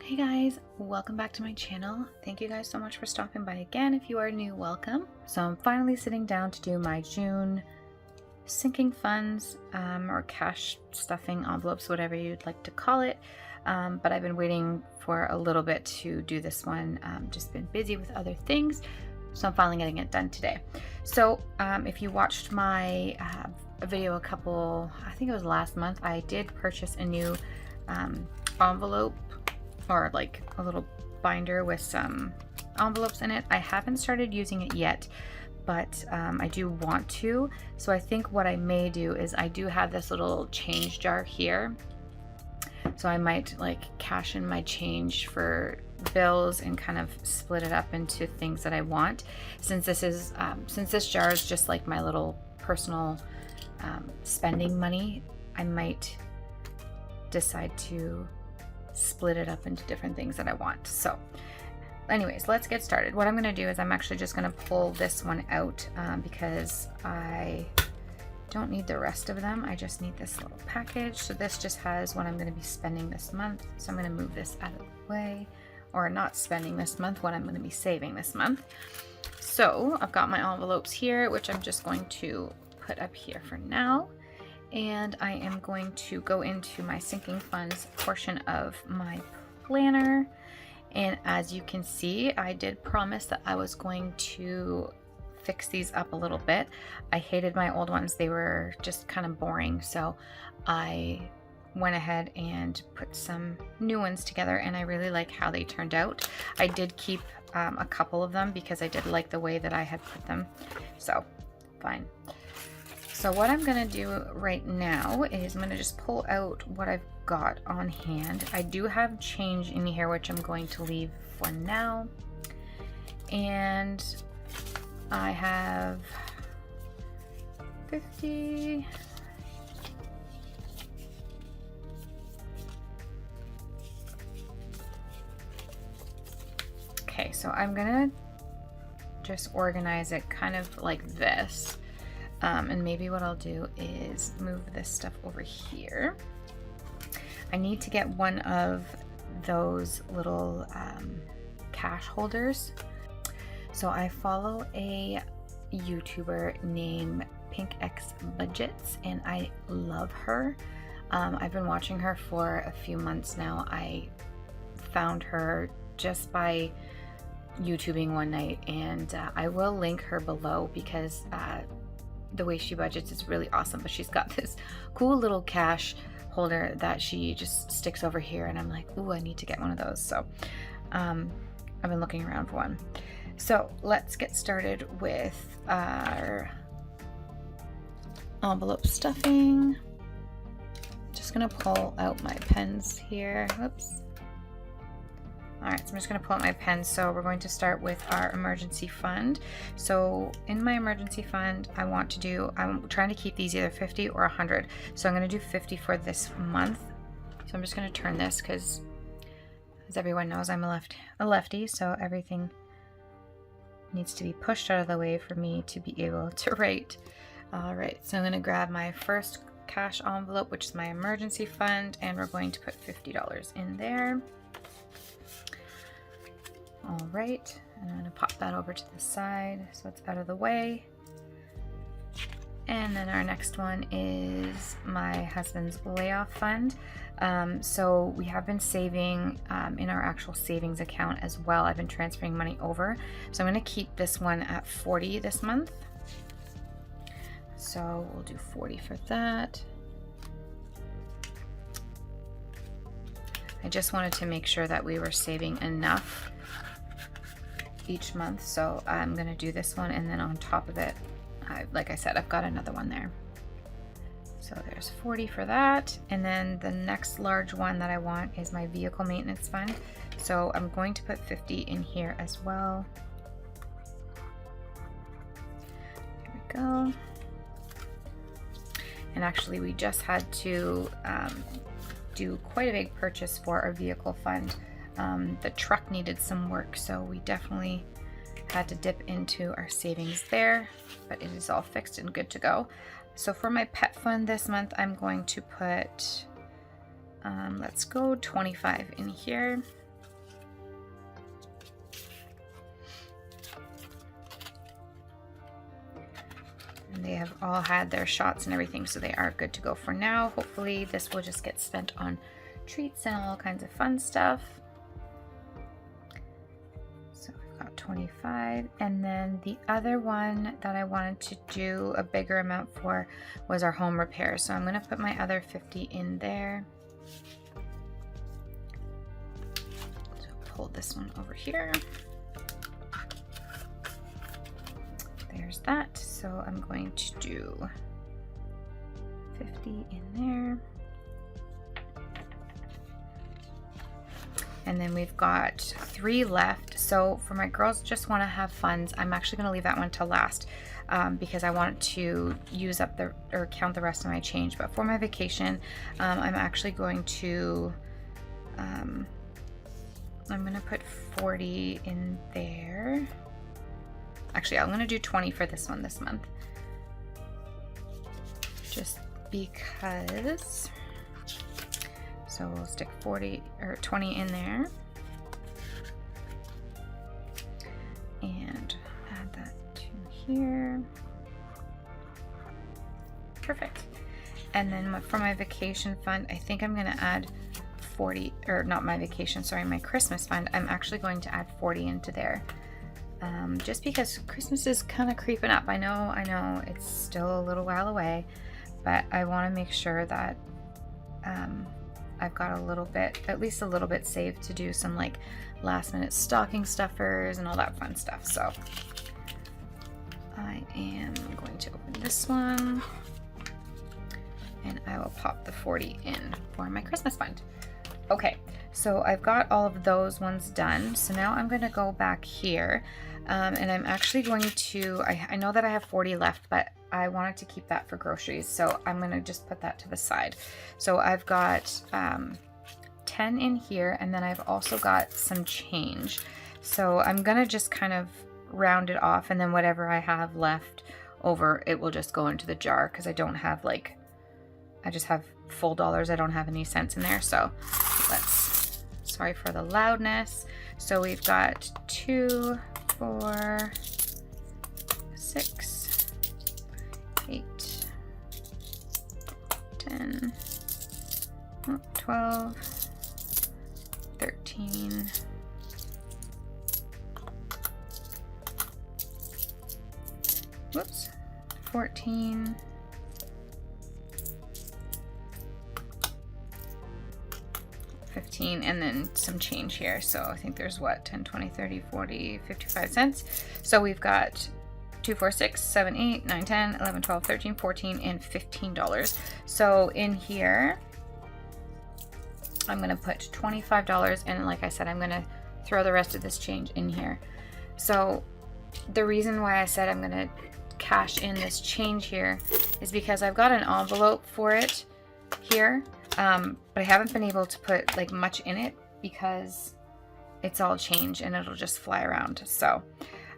Hey guys, welcome back to my channel. Thank you guys so much for stopping by again. If you are new, welcome. So I'm finally sitting down to do my June sinking funds or cash stuffing envelopes, whatever you'd like to call it. But I've been waiting for a little bit to do this one. Just been busy with other things. So I'm finally getting it done today. So if you watched my video I think it was last month, I did purchase a new envelope or like a little binder with some envelopes in it. I haven't started using it yet, but I do want to. So I think what I may do is I do have this little change jar here. So I might like cash in my change for bills and kind of split it up into things that I want. Since this jar is just like my little personal spending money, I might decide to split it up into different things that I want. So anyways, let's get started. What I'm going to do is I'm actually just going to pull this one out because I don't need the rest of them. I just need this little package. So this just has what I'm going to be spending this month. So I'm going to move this out of the way, or not spending this month, what I'm going to be saving this month. So I've got my envelopes here, which I'm just going to put up here for now. And I am going to go into my sinking funds portion of my planner. And as you can see, I did promise that I was going to fix these up a little bit. I hated my old ones. They were just kind of boring. So I went ahead and put some new ones together, and I really like how they turned out. I did keep a couple of them because I did like the way that I had put them. So fine. So what I'm going to do right now is I'm going to just pull out what I've got on hand. I do have change in here, which I'm going to leave for now. And I have 50. Okay, so I'm going to just organize it kind of like this. And maybe what I'll do is move this stuff over here. I need to get one of those little cash holders. So I follow a YouTuber named PinkxBudgetz, and I love her. I've been watching her for a few months now. I found her just by YouTubing one night, and I will link her below because the way she budgets is really awesome. But she's got this cool little cash holder that she just sticks over here, and I'm like, ooh, I need to get one of those. So I've been looking around for one. So let's get started with our envelope stuffing. Just gonna pull out my pens here. Whoops. All right, so I'm just going to pull out my pen. So we're going to start with our emergency fund. So in my emergency fund, I'm trying to keep these either 50 or 100. So I'm going to do 50 for this month. So I'm just going to turn this because, as everyone knows, I'm a lefty. So everything needs to be pushed out of the way for me to be able to write. All right, so I'm going to grab my first cash envelope, which is my emergency fund, and we're going to put $50 in there. All right, and I'm going to pop that over to the side so it's out of the way. And then our next one is my husband's layoff fund. So we have been saving in our actual savings account as well. I've been transferring money over. So I'm going to keep this one at 40 this month. So we'll do 40 for that. I just wanted to make sure that we were saving enough each month, so I'm going to do this one, and then on top of it, like I said, I've got another one there. So there's 40 for that. And then the next large one that I want is my vehicle maintenance fund. So I'm going to put 50 in here as well. There we go. And actually we just had to do quite a big purchase for our vehicle fund. The truck needed some work, so we definitely had to dip into our savings there, but it is all fixed and good to go. So for my pet fund this month, I'm going to put, let's go 25 in here. And they have all had their shots and everything, so they are good to go for now. Hopefully this will just get spent on treats and all kinds of fun stuff. So we've got 25. And then the other one that I wanted to do a bigger amount for was our home repair. So I'm going to put my other 50 in there. So pull this one over here. There's that. So I'm going to do 50 in there. And then we've got 3 left. So for my girls just want to have funds, I'm actually going to leave that one to last because I want to use up or count the rest of my change. But for my vacation, I'm actually going to, I'm going to put 40 in there. Actually, I'm going to do 20 for this one this month. Just because. So we'll stick 40 or 20 in there. And add that to here. Perfect. And then for my vacation fund, I think I'm going to add 40, or not my vacation, sorry, my Christmas fund. I'm actually going to add 40 into there. Just because Christmas is kind of creeping up. I know it's still a little while away, but I want to make sure that I've got a little bit, at least a little bit saved to do some like last minute stocking stuffers and all that fun stuff. So I am going to open this one and I will pop the 40 in for my Christmas fund. Okay, so I've got all of those ones done. So now I'm going to go back here and I'm actually going to, I know that I have 40 left, but I wanted to keep that for groceries. So I'm going to just put that to the side. So I've got 10 in here and then I've also got some change. So I'm going to just kind of round it off and then whatever I have left over, it will just go into the jar because I don't have like, I just have full dollars. I don't have any cents in there. So let's, sorry for the loudness. So we've got 2, 4, 6, 8, 10, 12, 13, 14, 15, and then some change here. So I think there's what, 10, 20, 30, 40, 55 cents. So we've got 2, 4, 6, 7, 8, 9, 10, 11, 12, 13, 14, and $15. So in here, I'm going to put $25. And like I said, I'm going to throw the rest of this change in here. So the reason why I said I'm going to cash in this change here is because I've got an envelope for it here. But I haven't been able to put like much in it because it's all change and it'll just fly around. So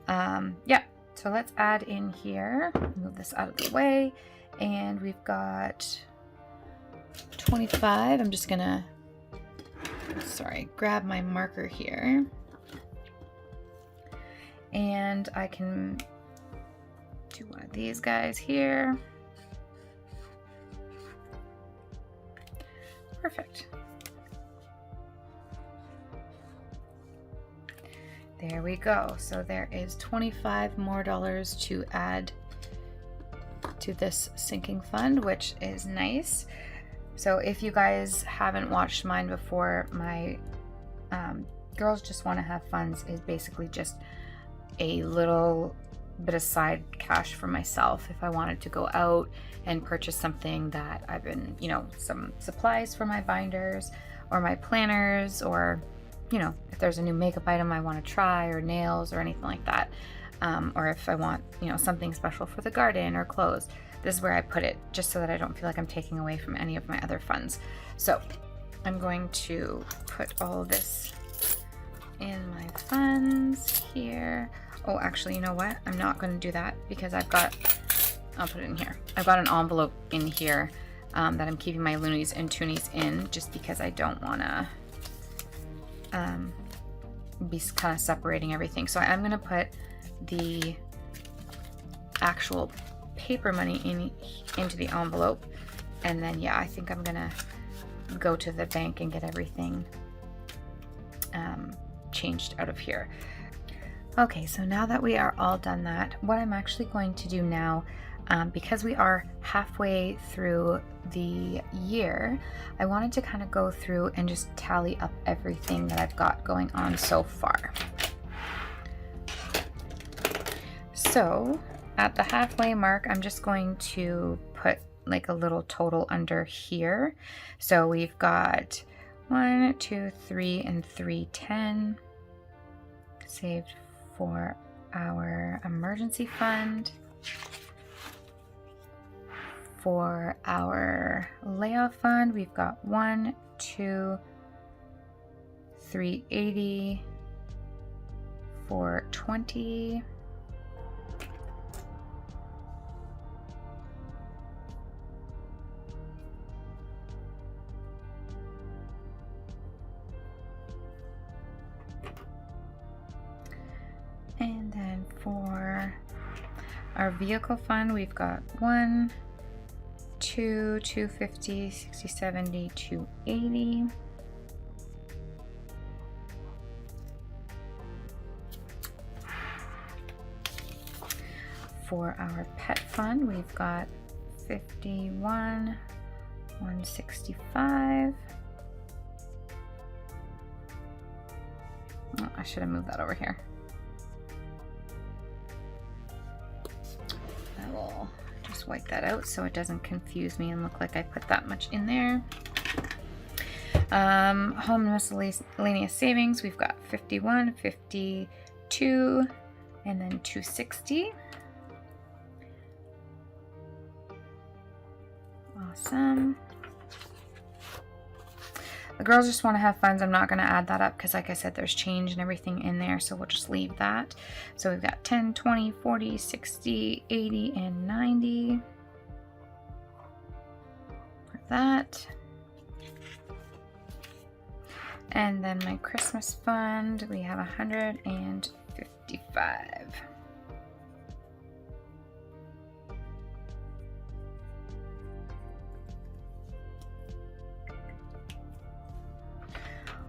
yeah, so let's add in here, move this out of the way, and we've got 25. I'm just gonna, sorry, grab my marker here and I can do one of these guys here. Perfect. There we go. So there is $25 more to add to this sinking fund, which is nice. So if you guys haven't watched mine before, my Girls Just Want to Have Funds is basically just a little bit of side cash for myself if I wanted to go out and purchase something that I've been, you know, some supplies for my binders or my planners, or, you know, if there's a new makeup item I want to try, or nails or anything like that, or if I want, you know, something special for the garden or clothes. This is where I put it, just so that I don't feel like I'm taking away from any of my other funds. So I'm going to put all of this in my funds here. Oh, actually, you know what? I'm not going to do that because I'll put it in here. I've got an envelope in here that I'm keeping my loonies and toonies in, just because I don't want to be kind of separating everything. So I'm going to put the actual paper money into the envelope. And then, yeah, I think I'm gonna go to the bank and get everything changed out of here. Okay, so now that we are all done that, what I'm actually going to do now, because we are halfway through the year, I wanted to kind of go through and just tally up everything that I've got going on so far. So at the halfway mark, I'm just going to put like a little total under here. So we've got 1, 2, 3, and 310 saved for our emergency fund. For our layoff fund, we've got 1, 2, 380, 420. And then for our vehicle fund, we've got 1, 2, 250, 60, 70, 280. For our pet fund, we've got 51, 165. Oh, I should have moved that over here. I will just wipe that out so it doesn't confuse me and look like I put that much in there. Home miscellaneous savings, we've got 51, 52, and then 260. Awesome. The girls just want to have funds. I'm not going to add that up because, like I said, there's change and everything in there, so we'll just leave that. So we've got 10, 20, 40, 60, 80, and 90 for that. And then my Christmas fund, we have 155.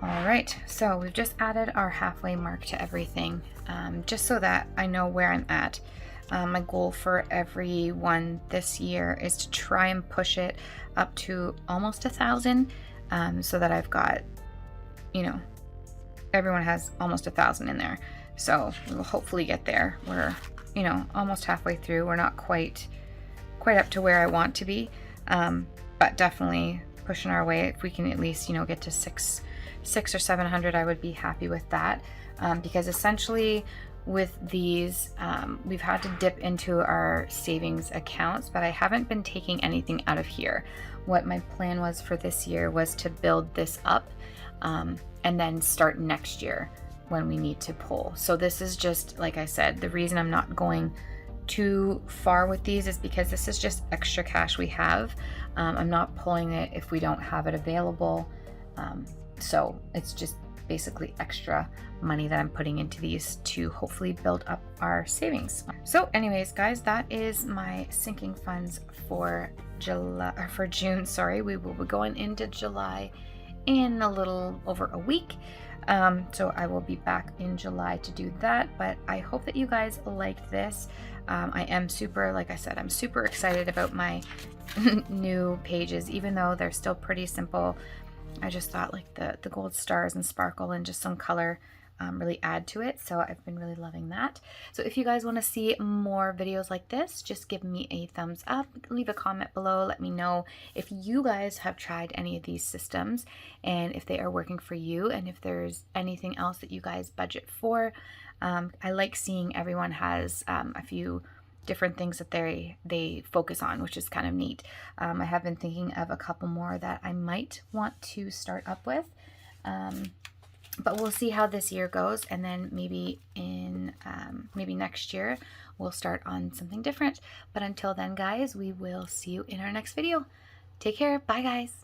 All right, so we've just added our halfway mark to everything, just so that I know where I'm at. My goal for everyone this year is to try and push it up to almost 1,000, so that I've got, you know, everyone has almost 1,000 in there. So we'll hopefully get there. We're, you know, almost halfway through. We're not quite up to where I want to be, but definitely pushing our way. If we can at least, you know, get to 600 or 700, I would be happy with that, because essentially with these, we've had to dip into our savings accounts, but I haven't been taking anything out of here. What my plan was for this year was to build this up, and then start next year when we need to pull. So this is just, like I said, the reason I'm not going too far with these is because this is just extra cash we have. I'm not pulling it if we don't have it available. So it's just basically extra money that I'm putting into these to hopefully build up our savings. So anyways, guys, that is my sinking funds for June. Sorry, we will be going into July in a little over a week. So I will be back in July to do that, but I hope that you guys liked this. I am super, like I said, I'm super excited about my new pages, even though they're still pretty simple. I just thought like the gold stars and sparkle and just some color really add to it. So I've been really loving that. So if you guys want to see more videos like this, just give me a thumbs up, leave a comment below, let me know if you guys have tried any of these systems and if they are working for you, and if there's anything else that you guys budget for. I like seeing everyone has a few different things that they focus on, which is kind of neat. I have been thinking of a couple more that I might want to start up with, but we'll see how this year goes, and then maybe in maybe next year we'll start on something different. But until then, guys, we will see you in our next video. Take care. Bye, guys.